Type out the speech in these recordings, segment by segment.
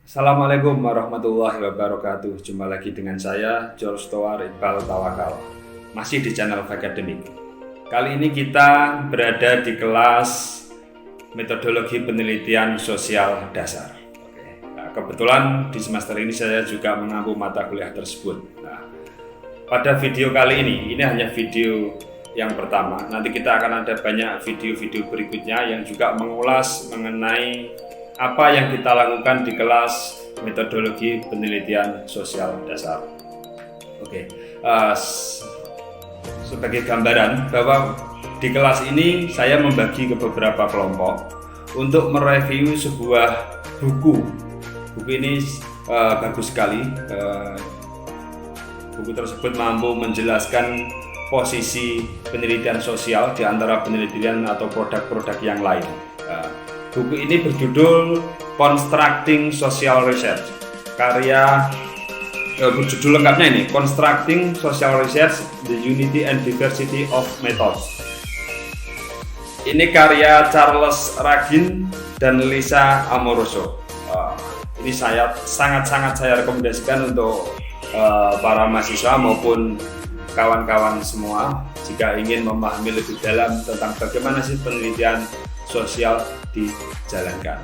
Assalamualaikum warahmatullahi wabarakatuh. Jumpa lagi dengan saya, George Toar Iqbal Tawakal. Masih di channel Academic. Kali ini kita berada di kelas metodologi penelitian sosial dasar. Nah, kebetulan di semester ini saya juga mengampu mata kuliah tersebut. Nah, pada video kali ini hanya video yang pertama. Nanti kita akan ada banyak video-video berikutnya yang juga mengulas mengenai apa yang kita lakukan di kelas metodologi penelitian sosial dasar. Oke, sebagai gambaran bahwa di kelas ini saya membagi ke beberapa kelompok untuk mereview sebuah buku. Buku ini bagus sekali. Buku tersebut mampu menjelaskan posisi penelitian sosial di antara penelitian atau produk-produk yang lain. Buku ini berjudul Constructing Social Research. Berjudul lengkapnya ini Constructing Social Research: The Unity and Diversity of Methods. Ini karya Charles Ragin dan Lisa Amoroso. Ini sangat-sangat saya rekomendasikan untuk para mahasiswa maupun kawan-kawan semua jika ingin memahami lebih dalam tentang bagaimana sih penelitian sosial dijalankan.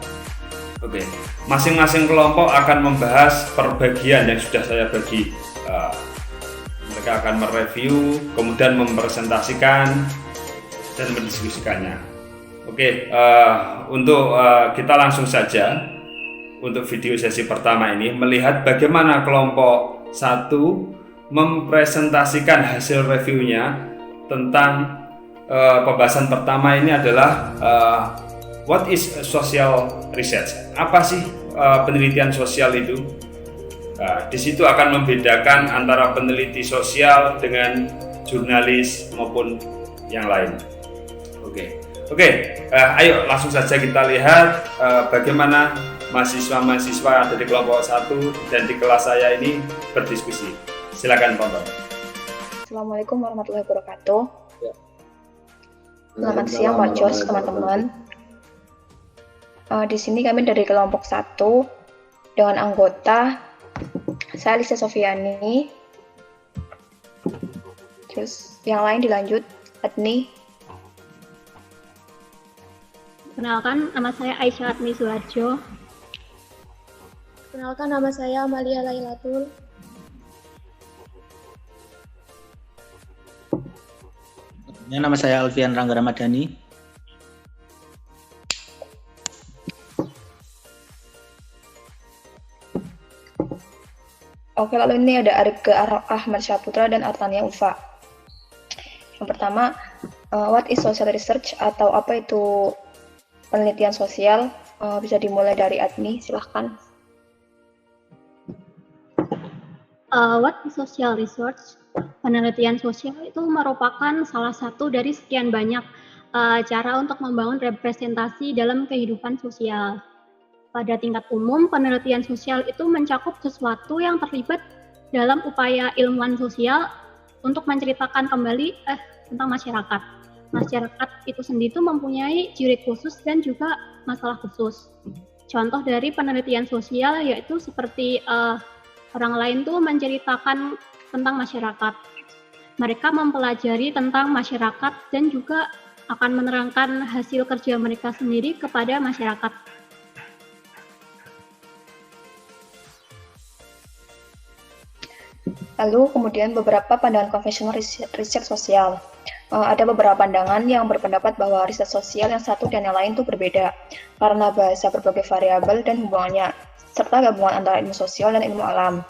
Oke, masing-masing kelompok akan membahas perbagian yang sudah saya bagi. Mereka akan mereview, kemudian mempresentasikan dan mendiskusikannya. Oke, untuk kita langsung saja untuk video sesi pertama ini melihat bagaimana kelompok 1 mempresentasikan hasil reviewnya tentang pembahasan pertama ini adalah what is social research? Apa sih penelitian sosial itu? Di situ akan membedakan antara peneliti sosial dengan jurnalis maupun yang lain. Oke, ayo langsung saja kita lihat bagaimana mahasiswa-mahasiswa yang ada di kelompok 1 dan di kelas saya ini berdiskusi. Silakan, Pak. Assalamualaikum warahmatullahi wabarakatuh. Ya. Selamat siang, Pak Jos, teman-teman. Di sini kami dari kelompok 1 dengan anggota saya Lisa Sofiani. Terus yang lain dilanjut, Adni. Kenalkan, nama saya Aisyah Adni Suharjo. Kenalkan, nama saya Amalia Lailatul. Nama saya Alfian Rangga Ramadhani. Oke, lalu ini ada Arifke Ahmad Syaputra dan Artania Ufa. Yang pertama, what is social research atau apa itu penelitian sosial? Bisa dimulai dari Adni, silahkan. What is social research? Penelitian sosial itu merupakan salah satu dari sekian banyak cara untuk membangun representasi dalam kehidupan sosial. Pada tingkat umum, penelitian sosial itu mencakup sesuatu yang terlibat dalam upaya ilmuwan sosial untuk menceritakan kembali tentang masyarakat. Masyarakat itu sendiri mempunyai ciri khusus dan juga masalah khusus. Contoh dari penelitian sosial yaitu seperti orang lain tuh menceritakan tentang masyarakat. Mereka mempelajari tentang masyarakat dan juga akan menerangkan hasil kerja mereka sendiri kepada masyarakat. Lalu kemudian beberapa pandangan konvensional riset sosial. Ada beberapa pandangan yang berpendapat bahwa riset sosial yang satu dan yang lain itu berbeda karena bahasa berbagai variabel dan hubungannya, serta gabungan antara ilmu sosial dan ilmu alam.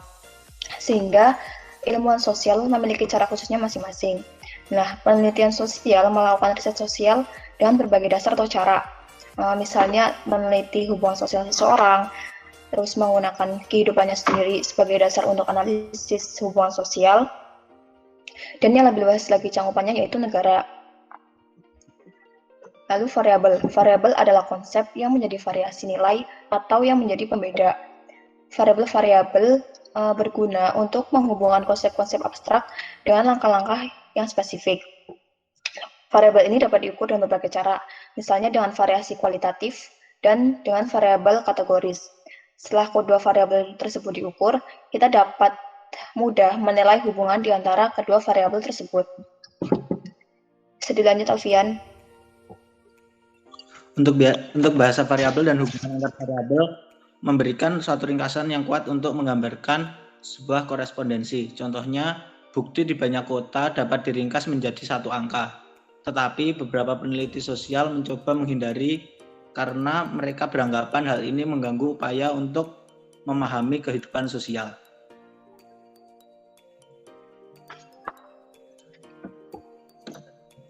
Sehingga ilmuwan sosial memiliki cara khususnya masing-masing. Nah, penelitian sosial melakukan riset sosial dengan berbagai dasar atau cara. Misalnya meneliti hubungan sosial seseorang, terus menggunakan kehidupannya sendiri sebagai dasar untuk analisis hubungan sosial. Dan yang lebih luas lagi cangkupannya yaitu negara. Lalu variabel. Variabel adalah konsep yang menjadi variasi nilai atau yang menjadi pembeda. Variabel-variabel berguna untuk menghubungkan konsep-konsep abstrak dengan langkah-langkah yang spesifik. Variabel ini dapat diukur dengan berbagai cara, misalnya dengan variasi kualitatif dan dengan variabel kategoris. Setelah kedua variabel tersebut diukur, kita dapat mudah menilai hubungan di antara kedua variabel tersebut. Bisa dilanjut, Alfian. Untuk bahasa variabel dan hubungan antar variabel memberikan suatu ringkasan yang kuat untuk menggambarkan sebuah korespondensi. Contohnya, bukti di banyak kota dapat diringkas menjadi satu angka. Tetapi beberapa peneliti sosial mencoba menghindari karena mereka beranggapan hal ini mengganggu upaya untuk memahami kehidupan sosial.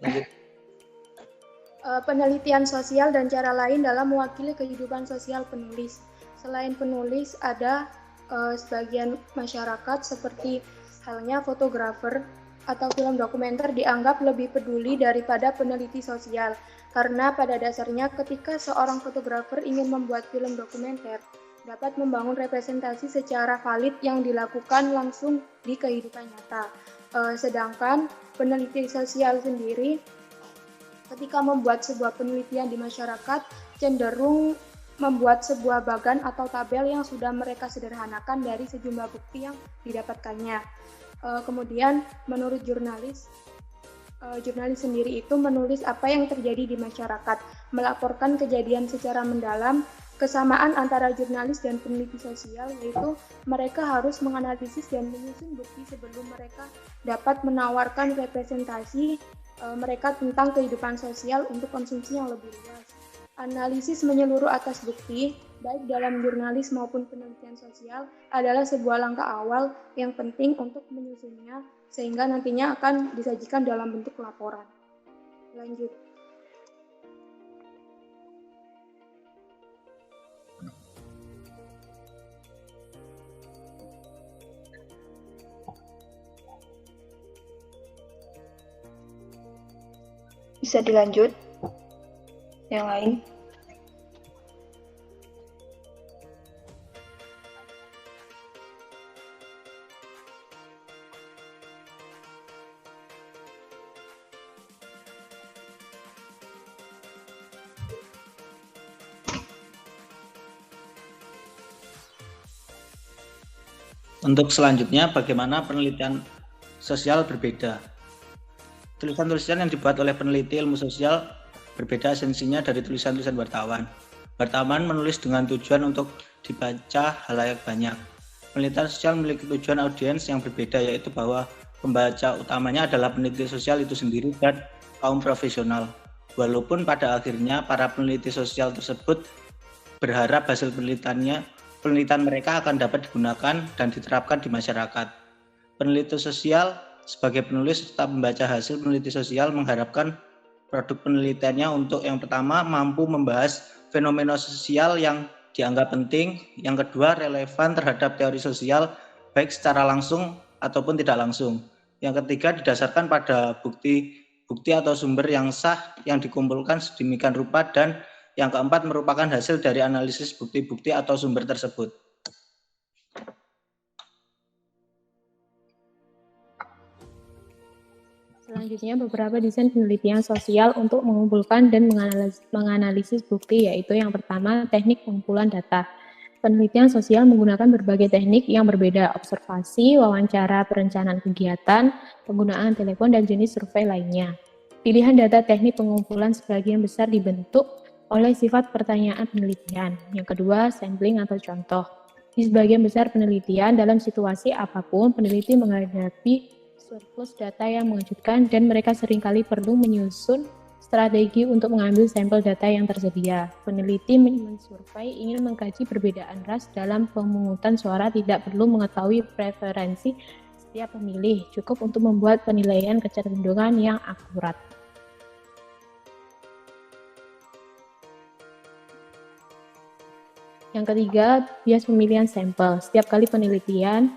Lanjut. Penelitian sosial dan cara lain dalam mewakili kehidupan sosial penulis. Selain penulis, ada sebagian masyarakat seperti halnya fotografer atau film dokumenter dianggap lebih peduli daripada peneliti sosial. Karena pada dasarnya ketika seorang fotografer ingin membuat film dokumenter, dapat membangun representasi secara valid yang dilakukan langsung di kehidupan nyata. Sedangkan peneliti sosial sendiri ketika membuat sebuah penelitian di masyarakat cenderung membuat sebuah bagan atau tabel yang sudah mereka sederhanakan dari sejumlah bukti yang didapatkannya. Kemudian menurut jurnalis sendiri itu menulis apa yang terjadi di masyarakat, melaporkan kejadian secara mendalam. Kesamaan antara jurnalis dan peneliti sosial yaitu mereka harus menganalisis dan menyusun bukti sebelum mereka dapat menawarkan representasi mereka tentang kehidupan sosial untuk konsumsi yang lebih luas. Analisis menyeluruh atas bukti, baik dalam jurnalis maupun penelitian sosial, adalah sebuah langkah awal yang penting untuk menyusunnya, sehingga nantinya akan disajikan dalam bentuk laporan. Lanjut. Bisa dilanjut. Yang lain. Untuk selanjutnya, bagaimana penelitian sosial berbeda. Tulisan-tulisan yang dibuat oleh peneliti ilmu sosial berbeda esensinya dari tulisan-tulisan wartawan. Wartawan menulis dengan tujuan untuk dibaca halayak banyak. Penelitian sosial memiliki tujuan audiens yang berbeda, yaitu bahwa pembaca utamanya adalah peneliti sosial itu sendiri dan kaum profesional. Walaupun pada akhirnya para peneliti sosial tersebut berharap hasil penelitian mereka akan dapat digunakan dan diterapkan di masyarakat. Peneliti sosial sebagai penulis serta pembaca hasil peneliti sosial mengharapkan produk penelitiannya untuk yang pertama mampu membahas fenomena sosial yang dianggap penting, yang kedua relevan terhadap teori sosial baik secara langsung ataupun tidak langsung. Yang ketiga didasarkan pada bukti atau sumber yang sah yang dikumpulkan sedemikian rupa, dan yang keempat merupakan hasil dari analisis bukti-bukti atau sumber tersebut. Selanjutnya, beberapa desain penelitian sosial untuk mengumpulkan dan menganalisis bukti, yaitu yang pertama, teknik pengumpulan data. Penelitian sosial menggunakan berbagai teknik yang berbeda, observasi, wawancara, perencanaan kegiatan, penggunaan telepon, dan jenis survei lainnya. Pilihan data teknik pengumpulan sebagian besar dibentuk oleh sifat pertanyaan penelitian. Yang kedua, sampling atau contoh. Di sebagian besar penelitian, dalam situasi apapun, peneliti menghadapi surplus data yang mengejutkan dan mereka seringkali perlu menyusun strategi untuk mengambil sampel data yang tersedia. Peneliti mensurvei ingin mengkaji perbedaan ras dalam pemungutan suara, tidak perlu mengetahui preferensi setiap pemilih, cukup untuk membuat penilaian kecenderungan yang akurat. Yang ketiga, bias pemilihan sampel. Setiap kali penelitian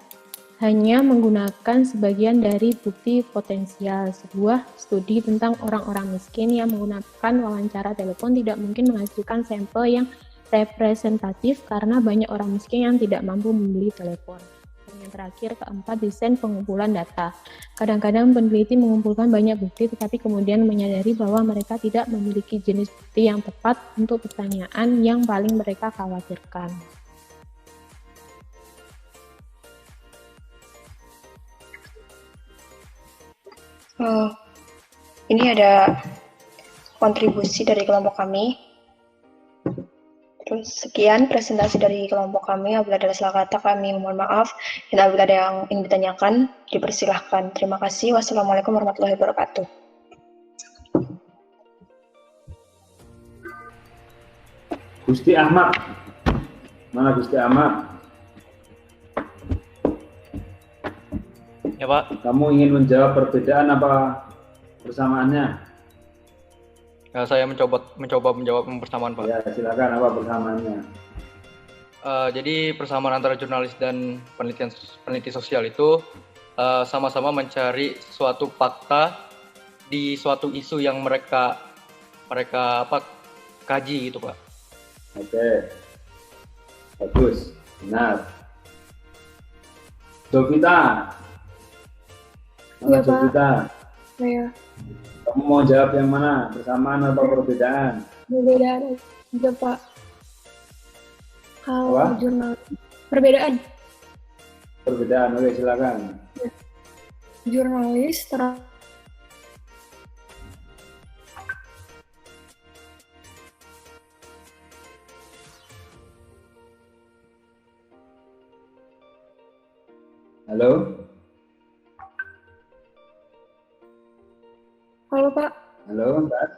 hanya menggunakan sebagian dari bukti potensial. Sebuah studi tentang orang-orang miskin yang menggunakan wawancara telepon tidak mungkin menghasilkan sampel yang representatif karena banyak orang miskin yang tidak mampu membeli telepon. Dan yang terakhir, keempat, desain pengumpulan data. Kadang-kadang peneliti mengumpulkan banyak bukti tetapi kemudian menyadari bahwa mereka tidak memiliki jenis bukti yang tepat untuk pertanyaan yang paling mereka khawatirkan. Eh, ini ada kontribusi dari kelompok kami. Terus sekian presentasi dari kelompok kami. Apabila ada salah kata kami mohon maaf. Dan apabila ada yang ingin ditanyakan, dipersilahkan. Terima kasih. Wassalamualaikum warahmatullahi wabarakatuh. Gusti Ahmad. Mana Gusti Ahmad? Ya Pak, Kamu ingin menjawab perbedaan apa persamaannya? saya mencoba menjawab persamaan Pak. Ya, silakan apa persamaannya? Jadi persamaan antara jurnalis dan peneliti sosial itu sama-sama mencari suatu fakta di suatu isu yang mereka kaji gitu Pak. Oke, bagus, benar. Jovita, Iya, Pak. Jovita, Saya kamu mau jawab yang mana? Persamaan atau perbedaan? perbedaan aja, Pak. Kalau Apa? jurnal perbedaan Perbedaan, oke silakan. jurnalis Halo, Halo, Pak. halo, Mbak.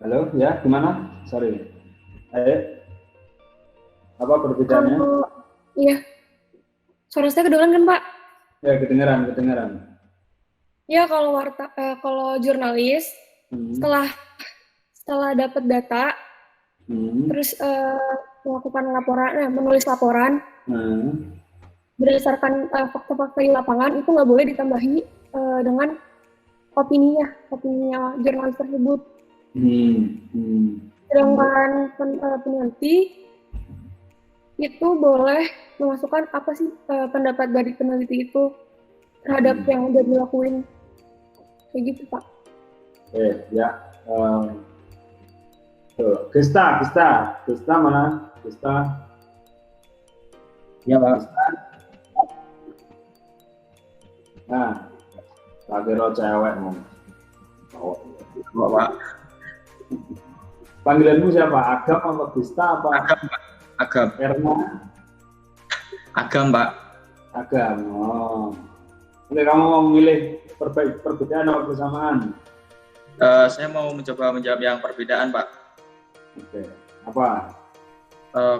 Halo, ya gimana? Sorry. Ayo. Apa perbedaannya? Kalau iya. Suara saya kedengeran kan, Pak? Ya kedengeran. Ya, kalau jurnalis setelah dapat data terus melakukan laporan, menulis laporan berdasarkan fakta-fakta di lapangan, itu nggak boleh ditambahi dengan opininya jurnalis tersebut. Sedangkan peneliti itu boleh memasukkan apa sih pendapat dari peneliti itu terhadap yang udah dilakuin, kayak gitu Pak. Ya. Tuh, Gesta mana? Gesta. Ya Pak. Nah, lagi ro cewek mau. Pak. Panggilanmu siapa? Agam atau Gesta apa? Agam Pak. Agam. Erna? Agam Pak. Agam. Oh. Oke, kamu mau memilih perbedaan atau persamaan? Saya mau mencoba menjawab yang perbedaan Pak. Oke. Apa?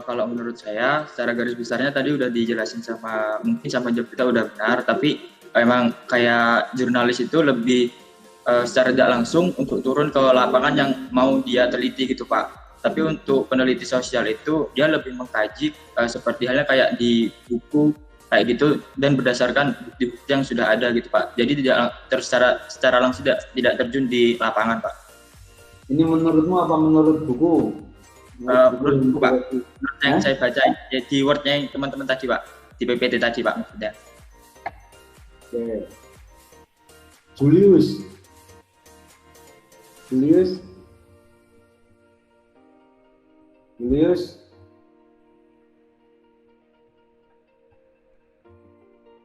Kalau menurut saya, secara garis besarnya tadi udah dijelasin sama Jovita udah benar, tapi emang kayak jurnalis itu lebih secara tidak langsung untuk turun ke lapangan yang mau dia teliti gitu Pak. Tapi untuk peneliti sosial itu dia lebih mengkaji seperti halnya kayak di buku kayak gitu dan berdasarkan bukti-bukti yang sudah ada gitu Pak. Jadi tidak secara langsung tidak terjun di lapangan Pak. Ini menurutmu apa menurut buku? Menurut buku Pak. Menurut yang saya baca ya, di wordnya teman-teman tadi Pak, di PPT tadi Pak maksudnya. Oke. Julius.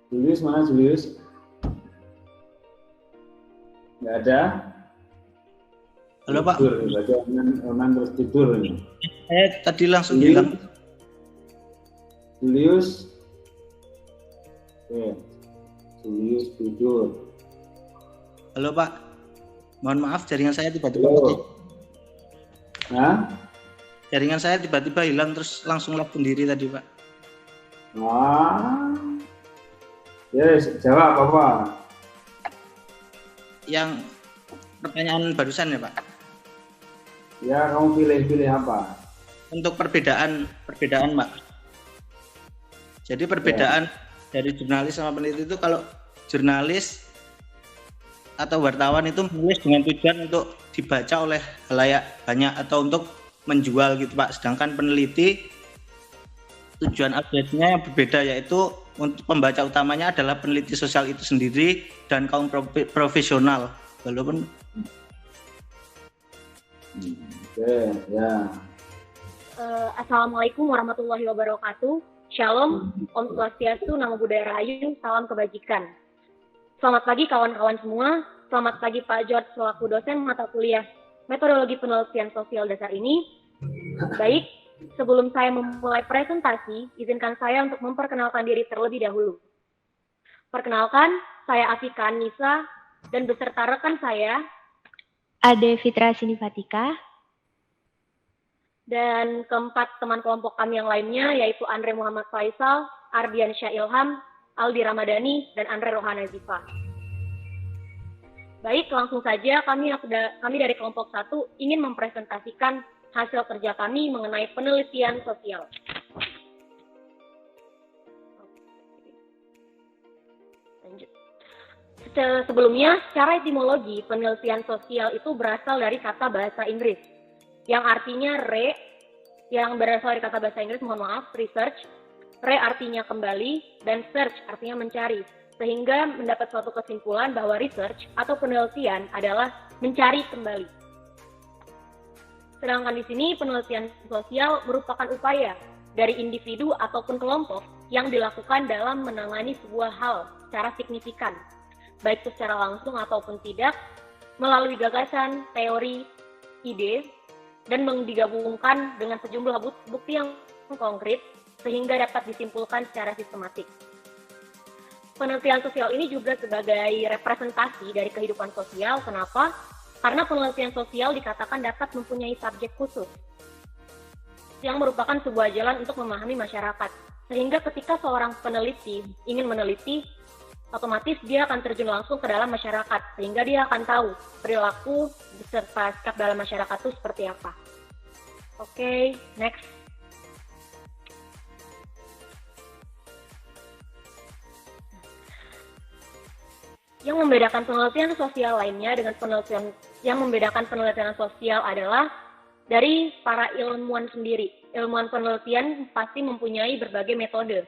Julius mana Julius? Nggak ada. Halo Pak. Tidur, baca online terus tidur ini. Saya tadi langsung bilang. Julius. Oke. Julius tidur. Halo Pak. Mohon maaf jaringan saya tiba-tiba Halo. mati. Hah? Jaringan saya tiba-tiba hilang terus langsung lab sendiri tadi Pak. Yes, jawab apa? Yang pertanyaan barusan ya Pak. Ya, kamu pilih apa? Untuk perbedaan Pak. Jadi perbedaan dari jurnalis sama peneliti itu, kalau jurnalis atau wartawan itu menulis dengan tujuan untuk dibaca oleh khalayak banyak atau untuk menjual gitu Pak. Sedangkan peneliti tujuan update-nya yang berbeda, yaitu untuk pembaca utamanya adalah peneliti sosial itu sendiri dan kaum profesional. Walaupun ya. Assalamualaikum warahmatullahi wabarakatuh. Shalom, Om Swastiastu, Namo Buddhaya Rahayu, salam kebajikan. Selamat pagi kawan-kawan semua. Selamat pagi Pak George selaku dosen mata kuliah Metodologi Penelitian Sosial Dasar ini. Baik, sebelum saya memulai presentasi, izinkan saya untuk memperkenalkan diri terlebih dahulu. Perkenalkan, saya Afika Anissa dan beserta rekan saya Ade Fitra Sinifatika dan keempat teman kelompok kami yang lainnya yaitu Andre Muhammad Faisal, Ardian Syah Ilham, Aldi Ramadhani, dan Andre Rohana Zifa. Baik, langsung saja kami dari kelompok 1 ingin mempresentasikan hasil kerja kami mengenai penelitian sosial. Lanjut. Sebelumnya, secara etimologi, penelitian sosial itu berasal dari kata bahasa Inggris, yang artinya yang berasal dari kata bahasa Inggris, mohon maaf, research. Artinya kembali, dan search artinya mencari. Sehingga mendapat suatu kesimpulan bahwa research atau penelitian adalah mencari kembali. Sedangkan di sini penelitian sosial merupakan upaya dari individu ataupun kelompok yang dilakukan dalam menangani sebuah hal secara signifikan, baik itu secara langsung ataupun tidak, melalui gagasan, teori, ide, dan digabungkan dengan sejumlah bukti yang konkret sehingga dapat disimpulkan secara sistematik. Penelitian sosial ini juga sebagai representasi dari kehidupan sosial. Kenapa? Karena penelitian sosial dikatakan dapat mempunyai subjek khusus yang merupakan sebuah jalan untuk memahami masyarakat. Sehingga ketika seorang peneliti ingin meneliti, otomatis dia akan terjun langsung ke dalam masyarakat. Sehingga dia akan tahu perilaku beserta sikap dalam masyarakat itu seperti apa. Oke, next. Yang membedakan penelitian sosial lainnya dengan penelitian sosial adalah dari para ilmuwan sendiri. Ilmuwan penelitian pasti mempunyai berbagai metode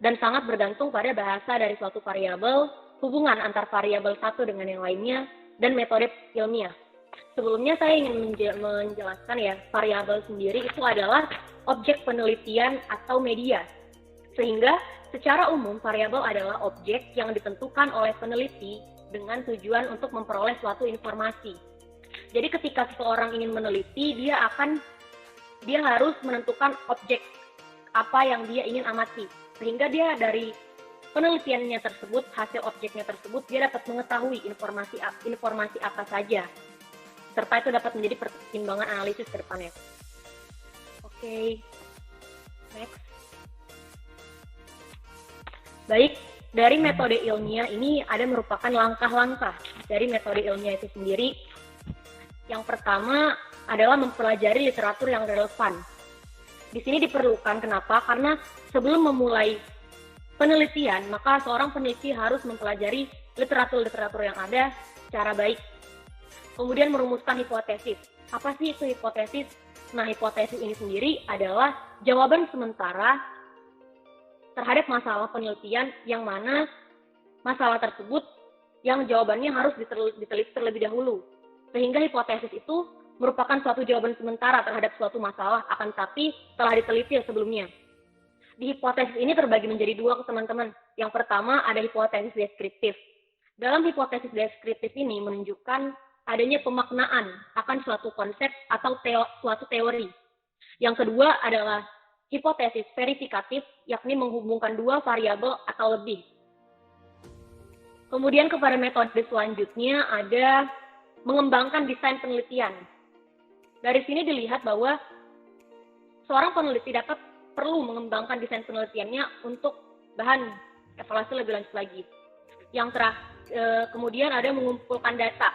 dan sangat bergantung pada bahasa dari suatu variabel, hubungan antar variabel satu dengan yang lainnya, dan metode ilmiah. Sebelumnya saya ingin menjelaskan ya, variabel sendiri itu adalah objek penelitian atau media. Sehingga secara umum, variabel adalah objek yang ditentukan oleh peneliti dengan tujuan untuk memperoleh suatu informasi. Jadi ketika seseorang ingin meneliti, dia harus menentukan objek apa yang dia ingin amati. Sehingga dia dari penelitiannya tersebut, hasil objeknya tersebut, dia dapat mengetahui informasi apa saja. Serta itu dapat menjadi pertimbangan analisis ke depannya. Oke, next. Baik, dari metode ilmiah ini ada merupakan langkah-langkah dari metode ilmiah itu sendiri. Yang pertama adalah mempelajari literatur yang relevan. Di sini diperlukan, kenapa? Karena sebelum memulai penelitian, maka seorang peneliti harus mempelajari literatur-literatur yang ada secara baik. Kemudian merumuskan hipotesis. Apa sih itu hipotesis? Nah, hipotesis ini sendiri adalah jawaban sementara terhadap masalah penelitian yang mana masalah tersebut yang jawabannya harus diteliti terlebih dahulu. Sehingga hipotesis itu merupakan suatu jawaban sementara terhadap suatu masalah, akan tapi telah diteliti sebelumnya. Di hipotesis ini terbagi menjadi dua teman-teman. Yang pertama ada hipotesis deskriptif. Dalam hipotesis deskriptif ini menunjukkan adanya pemaknaan akan suatu konsep atau suatu teori. Yang kedua adalah hipotesis verifikatif, yakni menghubungkan dua variabel atau lebih. Kemudian kepada metode selanjutnya ada mengembangkan desain penelitian. Dari sini dilihat bahwa seorang peneliti perlu mengembangkan desain penelitiannya untuk bahan evaluasi lebih lanjut lagi. Kemudian ada mengumpulkan data.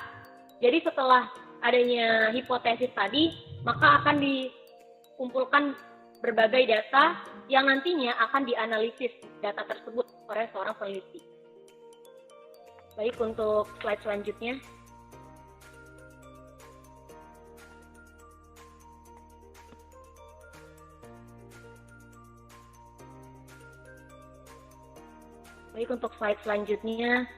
Jadi setelah adanya hipotesis tadi, maka akan dikumpulkan berbagai data yang nantinya akan dianalisis data tersebut oleh seorang peneliti. Baik, untuk slide selanjutnya. Baik, untuk slide selanjutnya.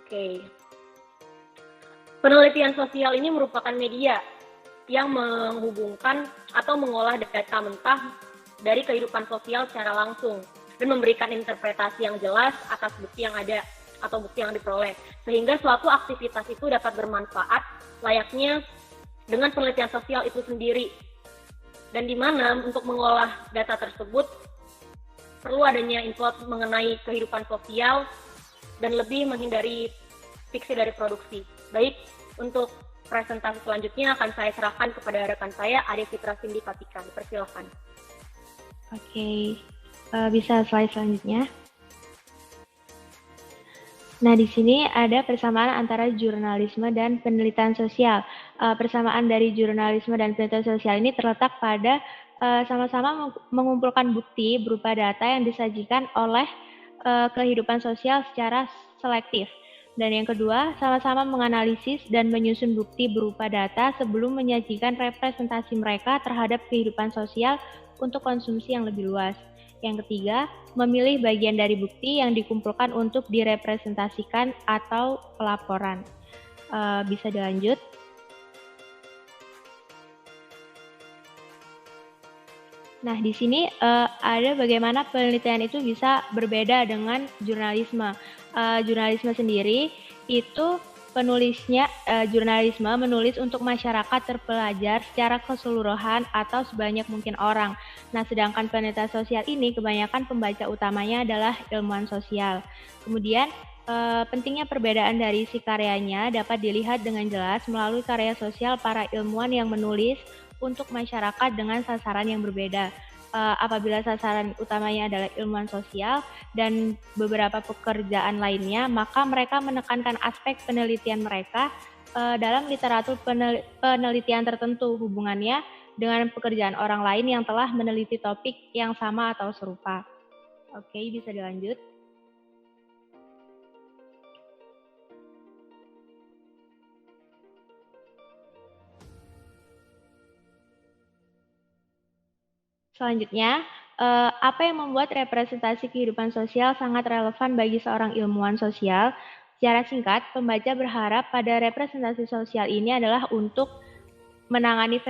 Oke. Penelitian sosial ini merupakan media yang menghubungkan atau mengolah data mentah dari kehidupan sosial secara langsung. dan memberikan interpretasi yang jelas atas bukti yang ada atau bukti yang diperoleh, sehingga suatu aktivitas itu dapat bermanfaat layaknya dengan penelitian sosial itu sendiri, dan di mana untuk mengolah data tersebut perlu adanya info mengenai kehidupan sosial dan lebih menghindari fiksi dari produksi. Baik, untuk presentasi selanjutnya akan saya serahkan kepada rekan saya, Ade Fitra Cindy Fatika. Dipersilakan. Oke, bisa slide selanjutnya. Nah, di sini ada persamaan antara jurnalisme dan penelitian sosial. Persamaan dari jurnalisme dan penelitian sosial ini terletak pada sama-sama mengumpulkan bukti berupa data yang disajikan oleh kehidupan sosial secara selektif. Dan yang kedua, sama-sama menganalisis dan menyusun bukti berupa data sebelum menyajikan representasi mereka terhadap kehidupan sosial untuk konsumsi yang lebih luas. Yang ketiga, memilih bagian dari bukti yang dikumpulkan untuk direpresentasikan atau pelaporan. Bisa dilanjut. Nah, di sini ada bagaimana penelitian itu bisa berbeda dengan jurnalisme. Jurnalisme sendiri itu penulisnya, jurnalisme menulis untuk masyarakat terpelajar secara keseluruhan atau sebanyak mungkin orang. Nah, sedangkan penelitian sosial ini kebanyakan pembaca utamanya adalah ilmuwan sosial. Kemudian, pentingnya perbedaan dari si karyanya dapat dilihat dengan jelas melalui karya sosial para ilmuwan yang menulis untuk masyarakat dengan sasaran yang berbeda. Apabila sasaran utamanya adalah ilmuwan sosial dan beberapa pekerjaan lainnya, maka mereka menekankan aspek penelitian mereka dalam literatur penelitian tertentu hubungannya dengan pekerjaan orang lain yang telah meneliti topik yang sama atau serupa. Oke, bisa dilanjut. Selanjutnya, apa yang membuat representasi kehidupan sosial sangat relevan bagi seorang ilmuwan sosial? Secara singkat, pembaca berharap pada representasi sosial ini adalah untuk menangani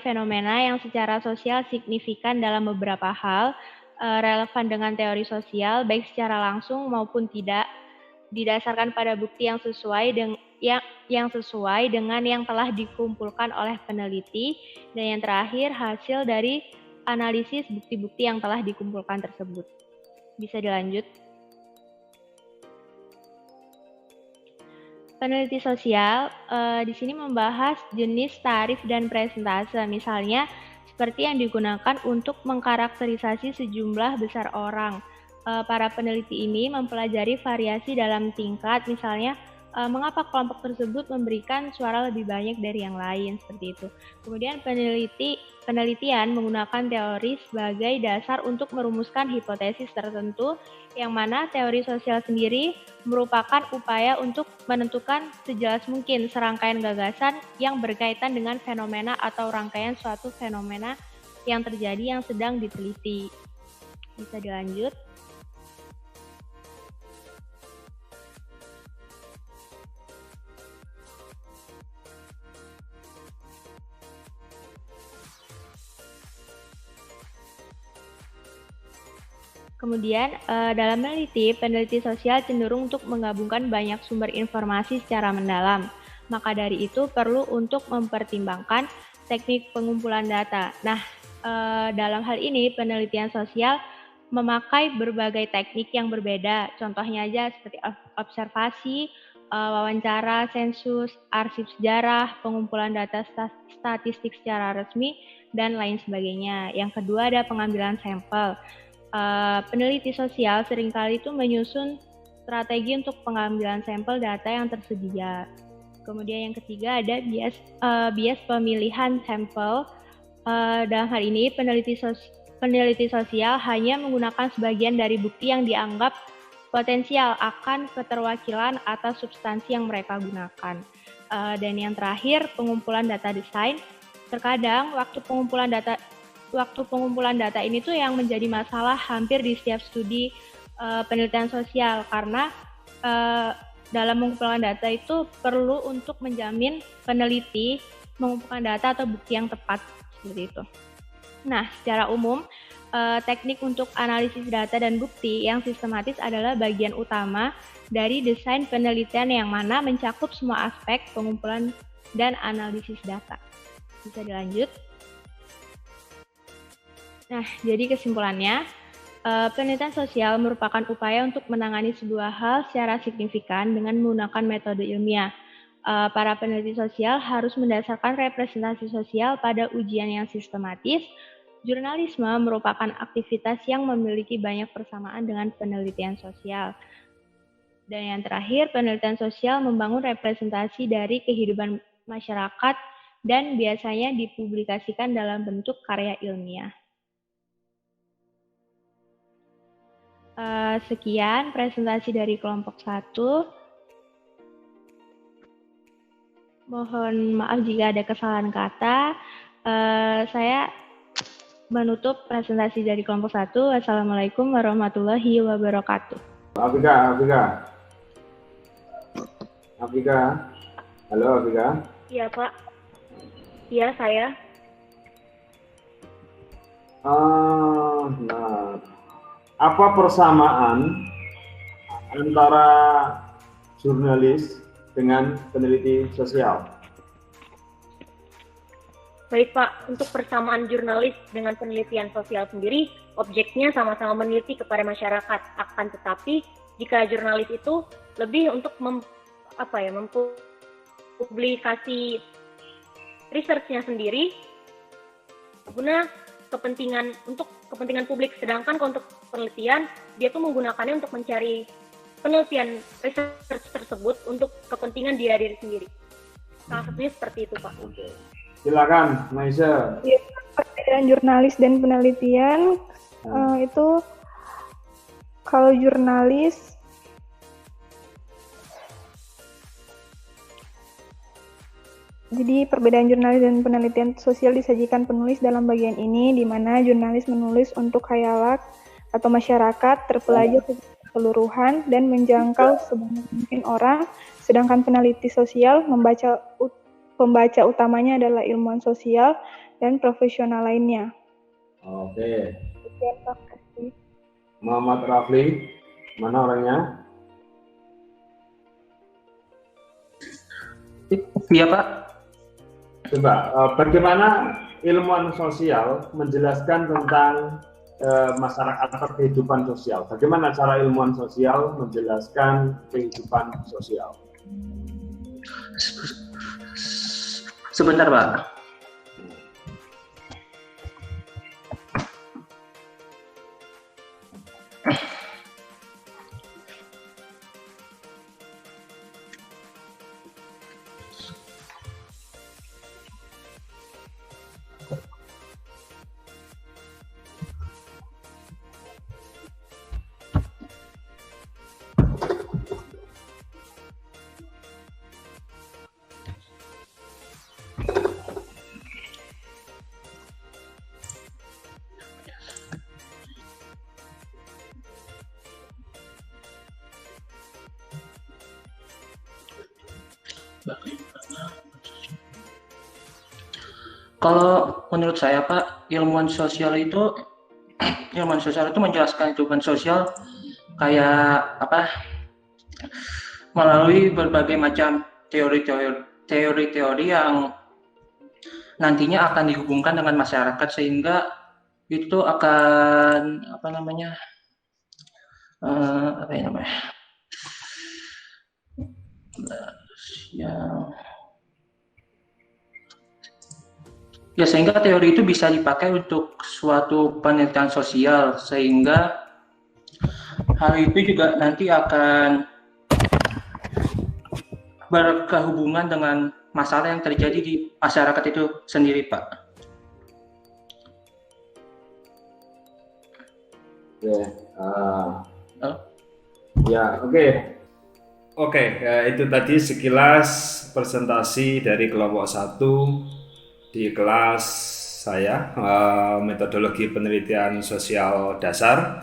fenomena yang secara sosial signifikan dalam beberapa hal, relevan dengan teori sosial, baik secara langsung maupun tidak, didasarkan pada bukti yang sesuai dengan yang telah dikumpulkan oleh peneliti, dan yang terakhir hasil dari analisis bukti-bukti yang telah dikumpulkan tersebut. Bisa dilanjut. Peneliti sosial di sini membahas jenis tarif dan presentase, misalnya seperti yang digunakan untuk mengkarakterisasi sejumlah besar orang. Para peneliti ini mempelajari variasi dalam tingkat, misalnya mengapa kelompok tersebut memberikan suara lebih banyak dari yang lain, seperti itu. Kemudian penelitian menggunakan teori sebagai dasar untuk merumuskan hipotesis tertentu, yang mana teori sosial sendiri merupakan upaya untuk menentukan sejelas mungkin serangkaian gagasan yang berkaitan dengan fenomena atau rangkaian suatu fenomena yang terjadi yang sedang diteliti. Bisa dilanjut. Kemudian, dalam meneliti, peneliti sosial cenderung untuk menggabungkan banyak sumber informasi secara mendalam. Maka dari itu perlu untuk mempertimbangkan teknik pengumpulan data. Nah, dalam hal ini penelitian sosial memakai berbagai teknik yang berbeda. Contohnya aja seperti observasi, wawancara, sensus, arsip sejarah, pengumpulan data statistik secara resmi, dan lain sebagainya. Yang kedua ada pengambilan sampel. Peneliti sosial seringkali itu menyusun strategi untuk pengambilan sampel data yang tersedia. Kemudian yang ketiga ada bias pemilihan sampel. Dalam hal ini peneliti sosial hanya menggunakan sebagian dari bukti yang dianggap potensial akan keterwakilan atas substansi yang mereka gunakan. Dan yang terakhir pengumpulan data desain. Terkadang waktu pengumpulan data ini tuh yang menjadi masalah hampir di setiap studi penelitian sosial, karena dalam pengumpulan data itu perlu untuk menjamin peneliti mengumpulkan data atau bukti yang tepat, seperti itu. Nah, secara umum teknik untuk analisis data dan bukti yang sistematis adalah bagian utama dari desain penelitian yang mana mencakup semua aspek pengumpulan dan analisis data. Bisa dilanjut. Nah, jadi kesimpulannya, penelitian sosial merupakan upaya untuk menangani sebuah hal secara signifikan dengan menggunakan metode ilmiah. Para peneliti sosial harus mendasarkan representasi sosial pada ujian yang sistematis. Jurnalisme merupakan aktivitas yang memiliki banyak persamaan dengan penelitian sosial. Dan yang terakhir, penelitian sosial membangun representasi dari kehidupan masyarakat dan biasanya dipublikasikan dalam bentuk karya ilmiah. Sekian presentasi dari kelompok 1. Mohon maaf jika ada kesalahan kata. Saya menutup presentasi dari kelompok 1. Wassalamualaikum warahmatullahi wabarakatuh. Afika. Halo Afika. Iya Pak. Iya saya. Nah, apa persamaan antara jurnalis dengan peneliti sosial? Baik Pak, untuk persamaan jurnalis dengan penelitian sosial sendiri, objeknya sama-sama meneliti kepada masyarakat. Akan tetapi, jika jurnalis itu lebih untuk mempublikasi research-nya sendiri, guna kepentingan publik. Sedangkan untuk penelitian, dia tuh menggunakannya untuk mencari penelitian research tersebut untuk kepentingan diri sendiri. Salah satunya seperti itu Pak. Oke. Silakan, Maisa. Ya, perbedaan jurnalis dan penelitian itu kalau jurnalis jadi perbedaan jurnalis dan penelitian sosial disajikan penulis dalam bagian ini, di mana jurnalis menulis untuk khayalak atau masyarakat terpelajar keseluruhan dan menjangkau sebanyak mungkin orang, sedangkan peneliti sosial pembaca utamanya adalah ilmuwan sosial dan profesional lainnya. Oke. Muhammad Rafli, mana orangnya? Iya Pak. Coba, bagaimana ilmuwan sosial menjelaskan tentang masyarakat atau kehidupan sosial? Bagaimana cara ilmuwan sosial menjelaskan kehidupan sosial? Sebentar Pak. Kalau menurut saya Pak, ilmuwan sosial itu menjelaskan kehidupan sosial kayak apa? Melalui berbagai macam teori-teori yang nantinya akan dihubungkan dengan masyarakat sehingga itu akan sehingga teori itu bisa dipakai untuk suatu penelitian sosial, sehingga hal itu juga nanti akan berkehubungan dengan masalah yang terjadi di masyarakat itu sendiri, Pak. Oke, itu tadi sekilas presentasi dari kelompok 1 di kelas saya, metodologi penelitian sosial dasar.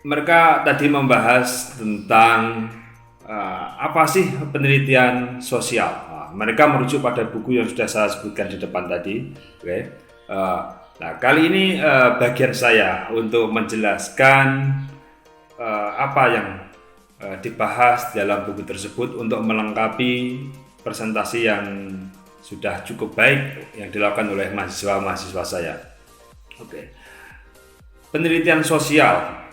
Mereka tadi membahas tentang apa sih penelitian sosial. Mereka merujuk pada buku yang sudah saya sebutkan di depan tadi. Nah, kali ini bagian saya untuk menjelaskan apa yang dibahas dalam buku tersebut untuk melengkapi presentasi yang sudah cukup baik yang dilakukan oleh mahasiswa-mahasiswa saya. Oke. Penelitian sosial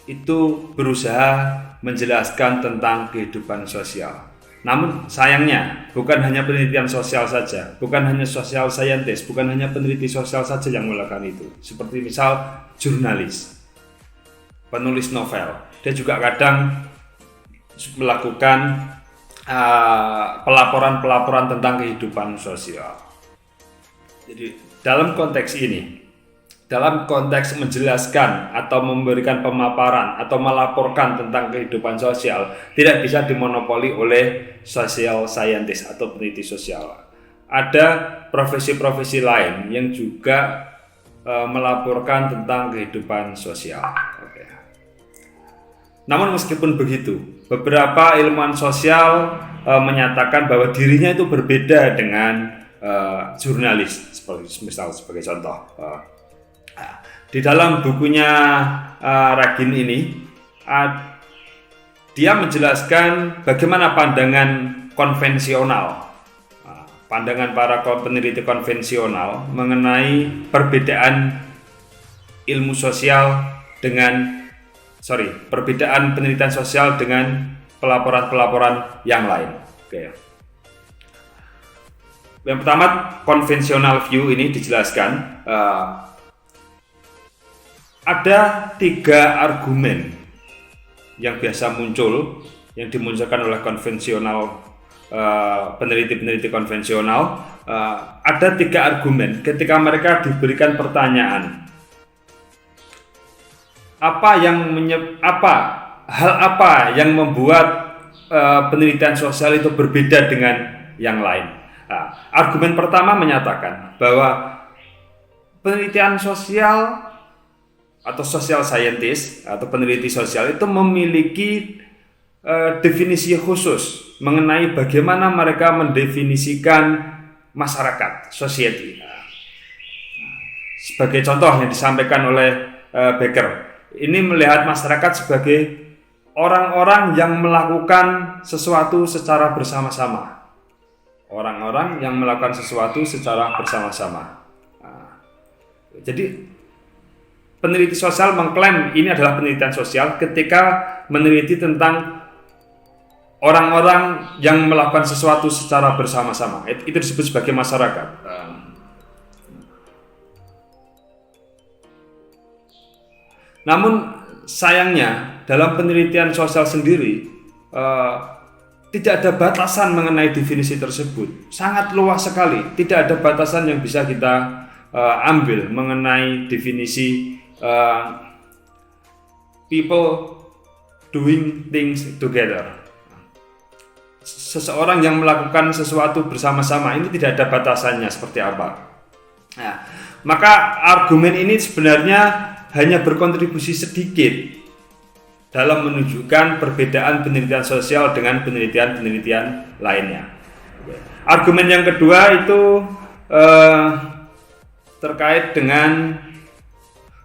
itu berusaha menjelaskan tentang kehidupan sosial. Namun sayangnya bukan hanya penelitian sosial saja, bukan hanya social scientist, bukan hanya peneliti sosial saja yang melakukan itu. Seperti misal jurnalis, penulis novel, dia juga kadang melakukan pelaporan-pelaporan tentang kehidupan sosial. Jadi dalam konteks ini, dalam konteks menjelaskan atau memberikan pemaparan atau melaporkan tentang kehidupan sosial, tidak bisa dimonopoli oleh social scientist atau peneliti sosial. Ada profesi-profesi lain yang juga melaporkan tentang kehidupan sosial. Oke. Namun meskipun begitu, beberapa ilmuwan sosial menyatakan bahwa dirinya itu berbeda dengan jurnalis, sebagai contoh. Di dalam bukunya Ragin ini, dia menjelaskan bagaimana pandangan konvensional, pandangan para peneliti konvensional mengenai perbedaan ilmu sosial perbedaan penelitian sosial dengan pelaporan-pelaporan yang lain. Oke. Yang pertama, konvensional view ini dijelaskan ada 3 argumen yang biasa muncul, yang dimunculkan oleh konvensional, peneliti-peneliti konvensional. Ada 3 argumen ketika mereka diberikan pertanyaan, hal apa yang membuat penelitian sosial itu berbeda dengan yang lain. Argumen pertama menyatakan bahwa penelitian sosial atau social scientist atau peneliti sosial itu memiliki definisi khusus mengenai bagaimana mereka mendefinisikan masyarakat, society. Sebagai contoh yang disampaikan oleh Becker, ini melihat masyarakat sebagai orang-orang yang melakukan sesuatu secara bersama-sama. Orang-orang yang melakukan sesuatu secara bersama-sama. Jadi peneliti sosial mengklaim ini adalah penelitian sosial ketika meneliti tentang orang-orang yang melakukan sesuatu secara bersama-sama. Itu disebut sebagai masyarakat. Namun sayangnya dalam penelitian sosial sendiri tidak ada batasan mengenai definisi tersebut. Sangat luas sekali. Tidak ada batasan yang bisa kita ambil mengenai definisi people doing things together. Seseorang yang melakukan sesuatu bersama-sama ini tidak ada batasannya seperti apa. Nah, maka argumen ini sebenarnya hanya berkontribusi sedikit dalam menunjukkan perbedaan penelitian sosial dengan penelitian-penelitian lainnya. Argumen yang kedua itu terkait dengan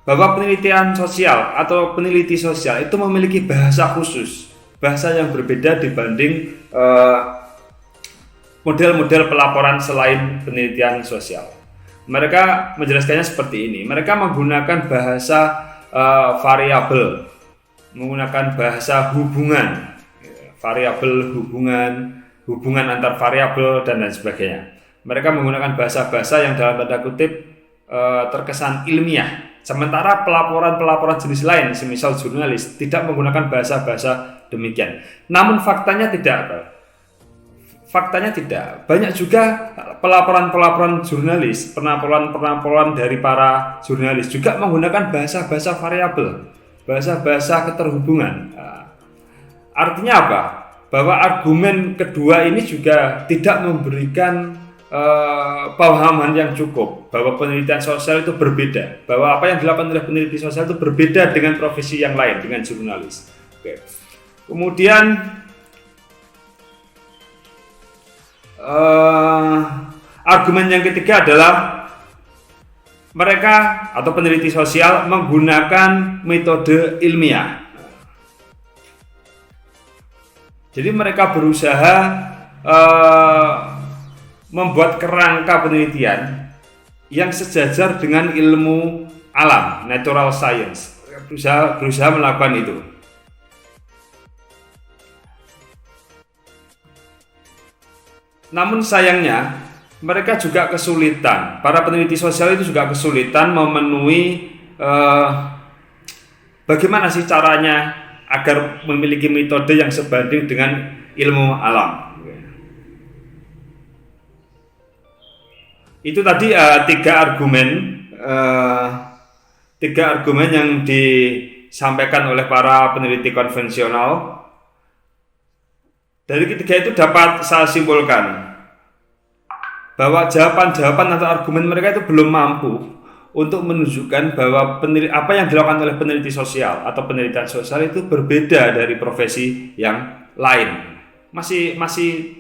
bahwa penelitian sosial atau peneliti sosial itu memiliki bahasa khusus, bahasa yang berbeda dibanding model-model pelaporan selain penelitian sosial. Mereka menjelaskannya seperti ini. Mereka menggunakan bahasa variabel, menggunakan bahasa hubungan, variabel hubungan antar variabel dan lain sebagainya. Mereka menggunakan bahasa-bahasa yang dalam tanda kutip terkesan ilmiah. Sementara pelaporan-pelaporan jenis lain, semisal jurnalis, tidak menggunakan bahasa-bahasa demikian. Namun faktanya tidak. Banyak juga pelaporan-pelaporan jurnalis, pelaporan dari para jurnalis juga menggunakan bahasa-bahasa variabel, bahasa-bahasa keterhubungan. Artinya apa? Bahwa argumen kedua ini juga tidak memberikan pemahaman yang cukup bahwa penelitian sosial itu berbeda, bahwa apa yang dilakukan oleh peneliti sosial itu berbeda dengan profesi yang lain, dengan jurnalis. Oke. Kemudian argumen yang ketiga adalah mereka atau peneliti sosial menggunakan metode ilmiah. Jadi mereka berusaha membuat kerangka penelitian yang sejajar dengan ilmu alam, natural science. Berusaha melakukan itu. Namun sayangnya mereka juga kesulitan. Para peneliti sosial itu juga kesulitan memenuhi bagaimana sih caranya agar memiliki metode yang sebanding dengan ilmu alam. Itu tadi tiga argumen yang disampaikan oleh para peneliti konvensional. Dari ketiga itu dapat saya simpulkan bahwa jawaban-jawaban atau argumen mereka itu belum mampu untuk menunjukkan bahwa apa yang dilakukan oleh peneliti sosial atau penelitian sosial itu berbeda dari profesi yang lain. Masih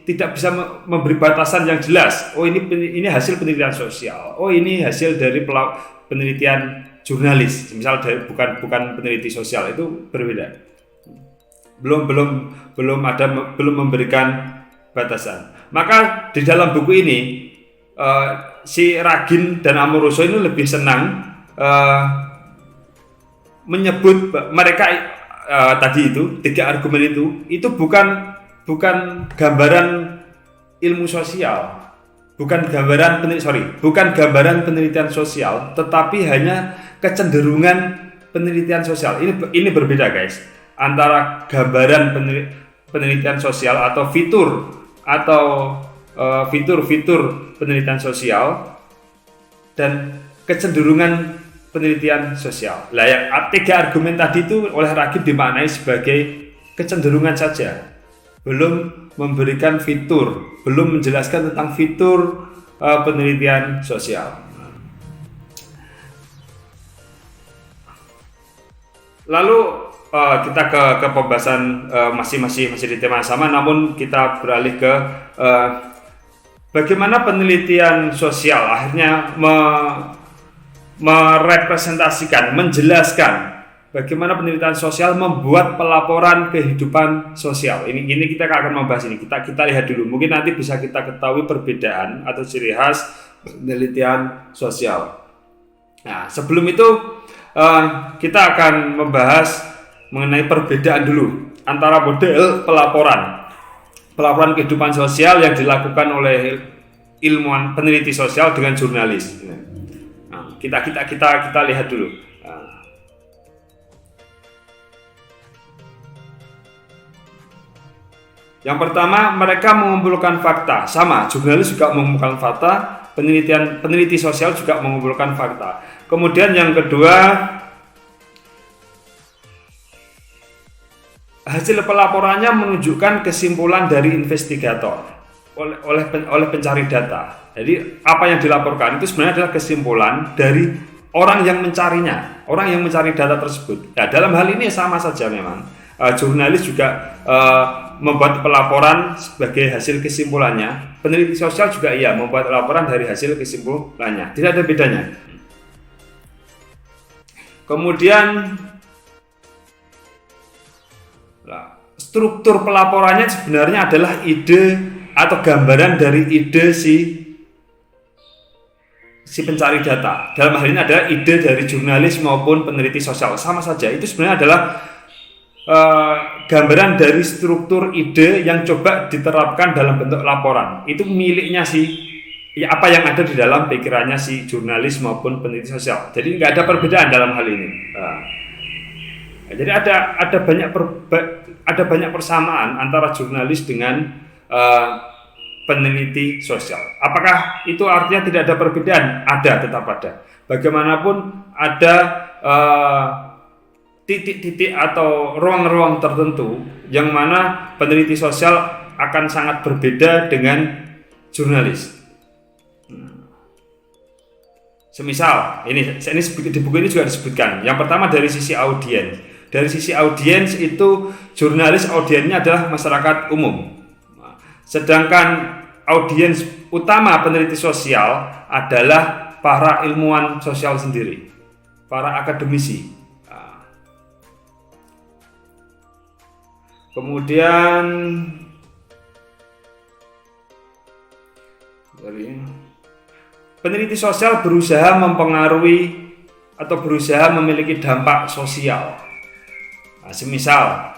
tidak bisa memberi batasan yang jelas. Oh, ini hasil penelitian sosial. Oh, ini hasil dari penelitian jurnalis. Misal bukan peneliti sosial, itu berbeda. Belum memberikan batasan. Maka di dalam buku ini si Ragin dan Amoroso ini lebih senang menyebut mereka tadi itu tiga argumen itu bukan gambaran ilmu sosial, bukan gambaran penelitian sosial, tetapi hanya kecenderungan penelitian sosial. Ini berbeda, guys, antara gambaran penelitian sosial atau fitur penelitian sosial dan kecenderungan penelitian sosial. Lah, yang tiga argumen tadi itu oleh Ragin dimaknai sebagai kecenderungan saja, belum memberikan fitur, belum menjelaskan tentang fitur penelitian sosial. Lalu kita ke pembahasan masih di tema sama, namun kita beralih ke bagaimana penelitian sosial akhirnya merepresentasikan, menjelaskan bagaimana penelitian sosial membuat pelaporan kehidupan sosial. Ini kita akan membahas ini. Kita lihat dulu. Mungkin nanti bisa kita ketahui perbedaan atau ciri khas penelitian sosial. Nah, sebelum itu kita akan membahas mengenai perbedaan dulu antara model pelaporan kehidupan sosial yang dilakukan oleh ilmuwan peneliti sosial dengan jurnalis. Nah, kita lihat dulu. Yang pertama, mereka mengumpulkan fakta. Sama, jurnalis juga mengumpulkan fakta, peneliti sosial juga mengumpulkan fakta. Kemudian yang kedua, hasil pelaporannya menunjukkan kesimpulan dari investigator oleh pencari data. Jadi apa yang dilaporkan itu sebenarnya adalah kesimpulan dari orang yang mencarinya, orang yang mencari data tersebut. Nah, dalam hal ini sama saja memang. Jurnalis juga membuat pelaporan sebagai hasil kesimpulannya. Peneliti sosial juga membuat laporan dari hasil kesimpulannya. Tidak ada bedanya. Kemudian struktur pelaporannya sebenarnya adalah ide atau gambaran dari ide si pencari data. Dalam hal ini adalah ide dari jurnalis maupun peneliti sosial. Sama saja, itu sebenarnya adalah gambaran dari struktur ide yang coba diterapkan dalam bentuk laporan. Itu miliknya apa yang ada di dalam pikirannya si jurnalis maupun peneliti sosial. Jadi nggak ada perbedaan dalam hal ini. Jadi ada banyak persamaan antara jurnalis dengan peneliti sosial. Apakah itu artinya tidak ada perbedaan? Ada, tetap ada. Bagaimanapun ada titik-titik atau ruang-ruang tertentu yang mana peneliti sosial akan sangat berbeda dengan jurnalis. Semisal, ini di buku ini juga disebutkan. Yang pertama dari sisi audiens. Dari sisi audiens itu jurnalis audiensnya adalah masyarakat umum. Sedangkan audiens utama peneliti sosial adalah para ilmuwan sosial sendiri, para akademisi. Kemudian peneliti sosial berusaha mempengaruhi atau berusaha memiliki dampak sosial. Semisal,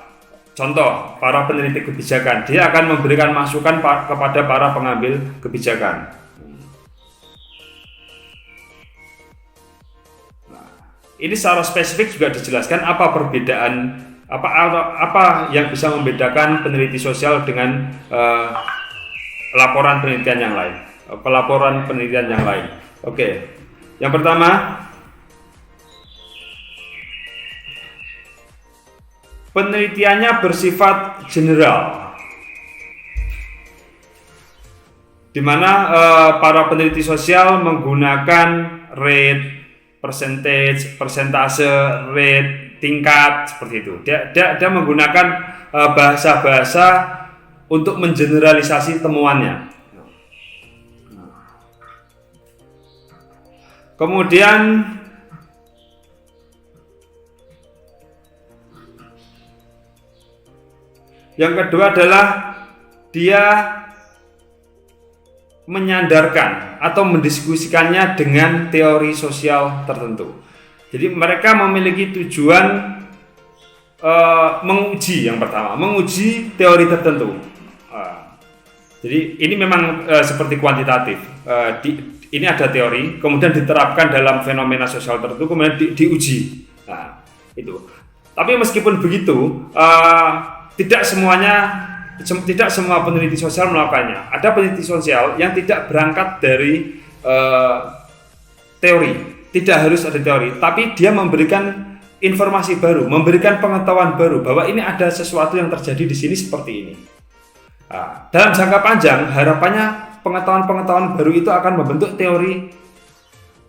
contoh, para peneliti kebijakan, dia akan memberikan masukan kepada para pengambil kebijakan. Ini secara spesifik juga dijelaskan apa perbedaan, apa yang bisa membedakan peneliti sosial dengan laporan penelitian yang lain, pelaporan penelitian yang lain. Oke, yang pertama, penelitiannya bersifat general, di mana para peneliti sosial menggunakan rate, persentase, rate, tingkat, seperti itu. Dia menggunakan bahasa-bahasa untuk mengeneralisasi temuannya. Kemudian yang kedua adalah dia menyandarkan atau mendiskusikannya dengan teori sosial tertentu. Jadi mereka memiliki tujuan menguji, yang pertama, menguji teori tertentu. Jadi ini memang seperti kuantitatif. Ini ada teori, kemudian diterapkan dalam fenomena sosial tertentu, kemudian diuji. Nah, itu. Tapi meskipun begitu, tidak semua peneliti sosial melakukannya. Ada peneliti sosial yang tidak berangkat dari teori, tidak harus ada teori, tapi dia memberikan informasi baru, memberikan pengetahuan baru bahwa ini ada sesuatu yang terjadi di sini seperti ini. Nah, dalam jangka panjang, harapannya pengetahuan-pengetahuan baru itu akan membentuk teori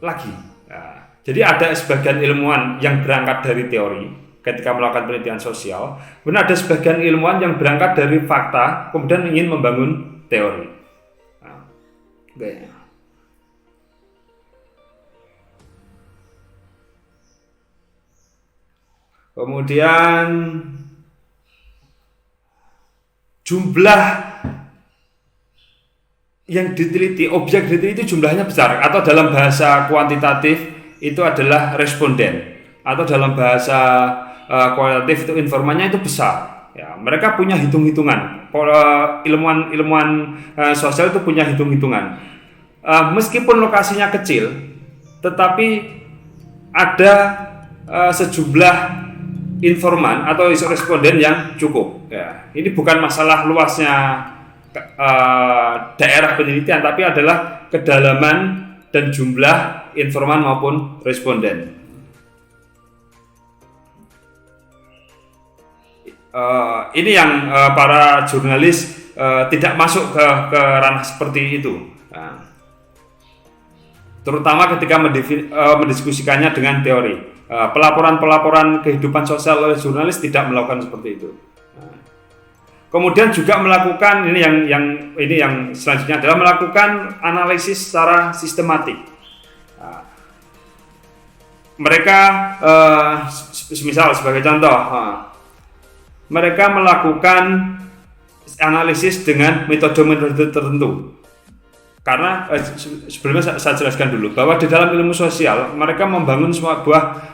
lagi. Nah, jadi ada sebagian ilmuwan yang berangkat dari teori ketika melakukan penelitian sosial, kemudian ada sebagian ilmuwan yang berangkat dari fakta, kemudian ingin membangun teori. Nah, okay. Kemudian jumlah yang diteliti, objek diteliti jumlahnya besar, atau dalam bahasa kuantitatif itu adalah responden, atau dalam bahasa kualitatif itu informannya itu besar. Ya, mereka punya hitung-hitungan. Ilmuwan sosial itu punya hitung-hitungan. Meskipun lokasinya kecil, tetapi ada sejumlah informan atau responden yang cukup. Ya, ini bukan masalah luasnya daerah penelitian, tapi adalah kedalaman dan jumlah informan maupun responden. Ini yang para jurnalis tidak masuk ke ranah seperti itu, terutama ketika mendiskusikannya dengan teori. Pelaporan-pelaporan kehidupan sosial oleh jurnalis tidak melakukan seperti itu. Kemudian juga melakukan ini yang selanjutnya adalah melakukan analisis secara sistematik. Mereka misal sebagai contoh, mereka melakukan analisis dengan metode-metode tertentu. Karena sebelumnya saya jelaskan dulu bahwa di dalam ilmu sosial mereka membangun sebuah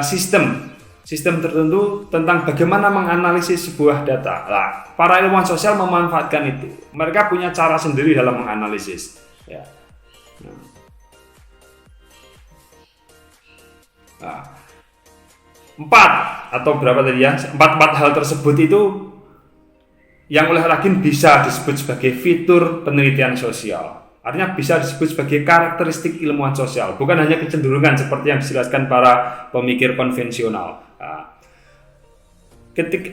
sistem tertentu tentang bagaimana menganalisis sebuah data. Nah, para ilmuwan sosial memanfaatkan itu. Mereka punya cara sendiri dalam menganalisis. Ya. Nah, 4 atau berapa tadi ya? 4 hal tersebut itu yang oleh Ragin bisa disebut sebagai fitur penelitian sosial. Artinya bisa disebut sebagai karakteristik ilmuwan sosial, bukan hanya kecenderungan seperti yang dijelaskan para pemikir konvensional.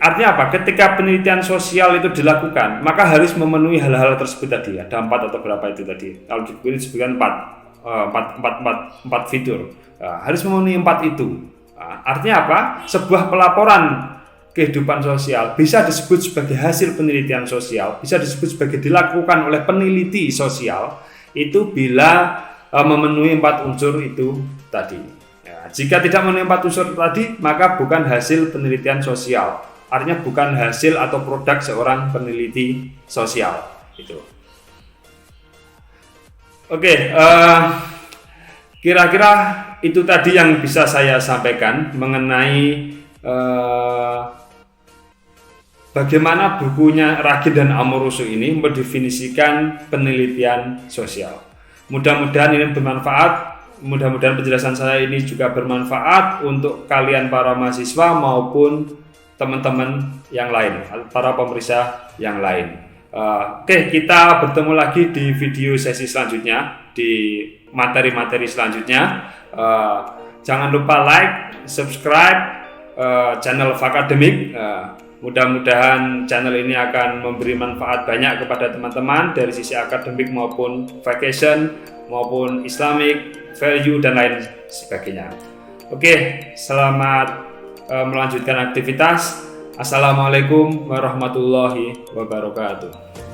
Artinya apa? Ketika penelitian sosial itu dilakukan, maka harus memenuhi hal-hal tersebut tadi. Ada 4 atau berapa itu tadi? Kalau disebutkan 4 fitur. Harus memenuhi 4 itu. Artinya apa? Sebuah pelaporan kehidupan sosial bisa disebut sebagai hasil penelitian sosial, bisa disebut sebagai dilakukan oleh peneliti sosial itu bila memenuhi 4 unsur itu tadi. Ya, jika tidak memenuhi 4 unsur tadi, maka bukan hasil penelitian sosial. Artinya bukan hasil atau produk seorang peneliti sosial. Gitu. Oke, kira-kira itu tadi yang bisa saya sampaikan mengenai bagaimana bukunya Ragin dan Amoruso ini mendefinisikan penelitian sosial. Mudah-mudahan ini bermanfaat. Mudah-mudahan penjelasan saya ini juga bermanfaat untuk kalian para mahasiswa maupun teman-teman yang lain, para pemeriksa yang lain. Oke, kita bertemu lagi di video sesi selanjutnya, di materi-materi selanjutnya. Jangan lupa like, subscribe channel Fakademik. Mudah-mudahan channel ini akan memberi manfaat banyak kepada teman-teman dari sisi akademik maupun vacation maupun Islamic value dan lain sebagainya. Oke, selamat melanjutkan aktivitas. Assalamualaikum warahmatullahi wabarakatuh.